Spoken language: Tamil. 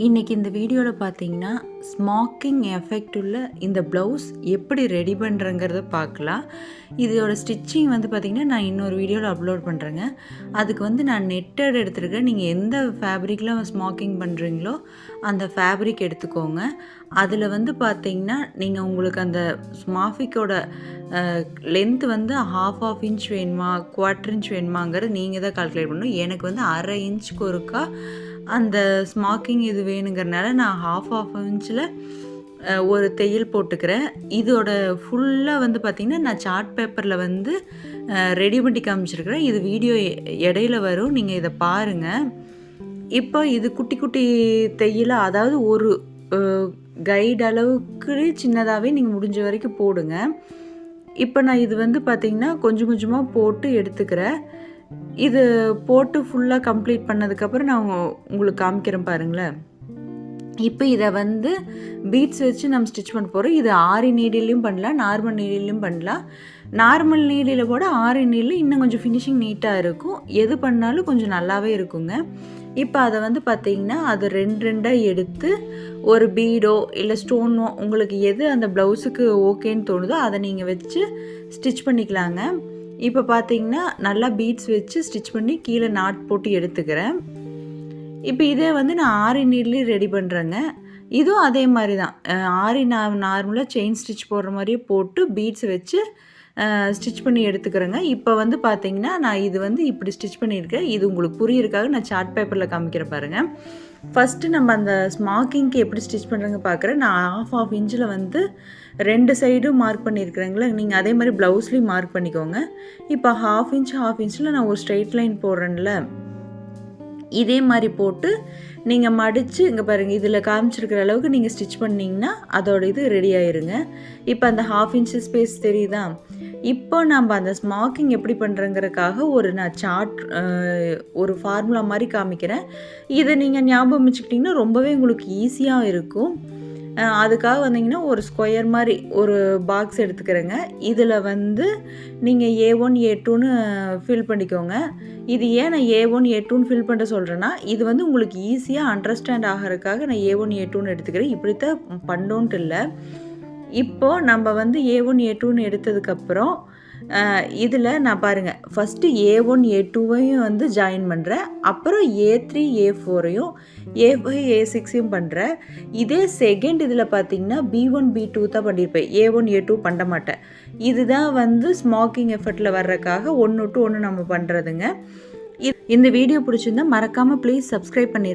இன்றைக்கி இந்த வீடியோவில் பார்த்தீங்கன்னா ஸ்மாக்கிங் எஃபெக்ட் உள்ள இந்த ப்ளவுஸ் எப்படி ரெடி பண்ணுறங்கிறத பார்க்கலாம். இதோட ஸ்டிச்சிங் வந்து பார்த்திங்கன்னா நான் இன்னொரு வீடியோவில் அப்லோட் பண்ணுறேங்க. அதுக்கு வந்து நான் நெட்டட் எடுத்துருக்கேன். நீங்கள் எந்த ஃபேப்ரிக்கில் ஸ்மாக்கிங் பண்ணுறீங்களோ அந்த ஃபேப்ரிக் எடுத்துக்கோங்க. அதில் வந்து பார்த்திங்கன்னா நீங்கள் உங்களுக்கு அந்த ஸ்மாஃபிக்கோட லென்த் வந்து ஹாஃப் இன்ச் வேணுமா 1/4 இன்ச் வேணுமாங்கிறது நீங்கள் தான் கால்குலேட் பண்ணணும். எனக்கு வந்து 1/2 இன்ச்சுக்கு ஒருக்கா அந்த ஸ்மாக்கிங் இது வேணுங்கிறனால நான் ஹாஃப் இன்ச்சில் ஒரு தையல் போட்டுக்கிறேன். இதோட ஃபுல்லாக வந்து பார்த்திங்கன்னா நான் சார்ட் பேப்பரில் வந்து ரெடி பண்ணி காமிச்சிருக்கிறேன். இது வீடியோ இடையில வரும், நீங்கள் இதை பாருங்கள். இப்போ இது குட்டி குட்டி தையலாக, அதாவது ஒரு கைடு அளவுக்கு சின்னதாகவே நீங்கள் முடிஞ்ச வரைக்கும் போடுங்க. இப்போ நான் இது வந்து பார்த்திங்கன்னா கொஞ்சம் கொஞ்சமாக போட்டு எடுத்துக்கிறேன். இது போட்டு ஃபுல்லாக கம்ப்ளீட் பண்ணதுக்கப்புறம் நான் உங்களுக்கு காமிக்கிறேன் பாருங்களேன். இப்போ இதை வந்து பீட்ஸ் வச்சு நம்ம ஸ்டிச் பண்ண போகிறோம். இது ஆரி நீடிலையும் பண்ணலாம், நார்மல் நீடிலையும் பண்ணலாம். நார்மல் நீடியில் போட ஆரி நீடில் இன்னும் கொஞ்சம் ஃபினிஷிங் நீட்டாக இருக்கும். எது பண்ணாலும் கொஞ்சம் நல்லாவே இருக்குங்க. இப்போ அதை வந்து பார்த்திங்கன்னா அது ரெண்டாக எடுத்து ஒரு பீடோ இல்லை ஸ்டோனோ உங்களுக்கு எது அந்த ப்ளவுஸுக்கு ஓகேன்னு தோணுதோ அதை நீங்கள் வச்சு ஸ்டிச் பண்ணிக்கலாங்க. இப்போ பார்த்தீங்கன்னா நல்லா பீட்ஸ் வச்சு ஸ்டிச் பண்ணி கீழே நாட் போட்டு எடுத்துக்கிறேன். இப்போ இதே வந்து நான் ஆரி நீட்லேயும் ரெடி பண்ணுறேங்க. இதுவும் அதே மாதிரி தான். ஆரி நான் நார்மலாக செயின் ஸ்டிச் போடுற மாதிரியே போட்டு பீட்ஸ் வச்சு ஸ்டிச் பண்ணி எடுத்துக்கிறேங்க. இப்போ வந்து பார்த்தீங்கன்னா நான் இது வந்து இப்படி ஸ்டிச் பண்ணியிருக்கேன். இது உங்களுக்கு புரியுறதுக்காக நான் சார்ட் பேப்பரில் காமிக்கிறேன் பாருங்கள். ஃபஸ்ட்டு நம்ம அந்த ஸ்மாக்கிங்க்கு எப்படி ஸ்டிச் பண்ணுறங்க பார்க்குறேன். நான் ஹாஃப் இன்ச்சில் வந்து 2 சைடும் மார்க் பண்ணியிருக்கிறேங்களே, நீங்கள் அதே மாதிரி ப்ளவுஸ்லேயும் மார்க் பண்ணிக்கோங்க. இப்போ ஹாஃப் இன்ச்சில் நான் ஒரு ஸ்ட்ரெயிட் லைன் போடுறேன்ல, இதே மாதிரி போட்டு நீங்கள் மடித்து இங்கே பாருங்கள், இதில் காமிச்சிருக்கிற அளவுக்கு நீங்கள் ஸ்டிச் பண்ணிங்கன்னா அதோட இது ரெடி ஆயிருங்க. இப்போ அந்த ஹாஃப் இன்ச்சு ஸ்பேஸ் தெரியுதா? இப்போ நம்ம அந்த ஸ்மாக்கிங் எப்படி பண்ணுறங்கிறதுக்காக நான் சார்ட் ஒரு ஃபார்முலா மாதிரி காமிக்கிறேன். இதை நீங்கள் ஞாபகம் வச்சுக்கிட்டிங்கன்னா ரொம்பவே உங்களுக்கு ஈஸியாக இருக்கும். அதுக்காக வந்தீங்கன்னா ஒரு ஸ்கொயர் மாதிரி ஒரு பாக்ஸ் எடுத்துக்கிறேங்க. இதில் வந்து நீங்கள் A1 A2ன்னு ஃபில் பண்ணிக்கோங்க. இது ஏன் நான் A1 A2ன்னு ஃபில் பண்ண சொல்கிறேன்னா, இது வந்து உங்களுக்கு ஈஸியாக அண்டர்ஸ்டாண்ட் ஆகிறதுக்காக நான் A1 A2ன்னு எடுத்துக்கிறேன். இப்படித்தான் பண்ணோன்ட்டு இல்லை. இப்போது நம்ம வந்து A1 A2ன்னு எடுத்ததுக்கப்புறம் இதில் நான் பாருங்கள், ஃபஸ்ட்டு A1 A2வையும் வந்து ஜாயின் பண்ணுறேன். அப்புறம் A3 A4ஐயும் A5 A6ஐயும் பண்ணுறேன். இதே செகண்ட் இதில் பார்த்திங்கன்னா B1 B2 தான் பண்ணியிருப்பேன். A1 A2 பண்ண மாட்டேன். இதுதான் வந்து ஸ்மாக்கிங் எஃபர்ட்டில் வர்றதுக்காக 1 to 1 நம்ம பண்ணுறதுங்க. இந்த வீடியோ பிடிச்சிருந்தா மறக்காமல் ப்ளீஸ் சப்ஸ்கிரைப் பண்ணிடுங்க.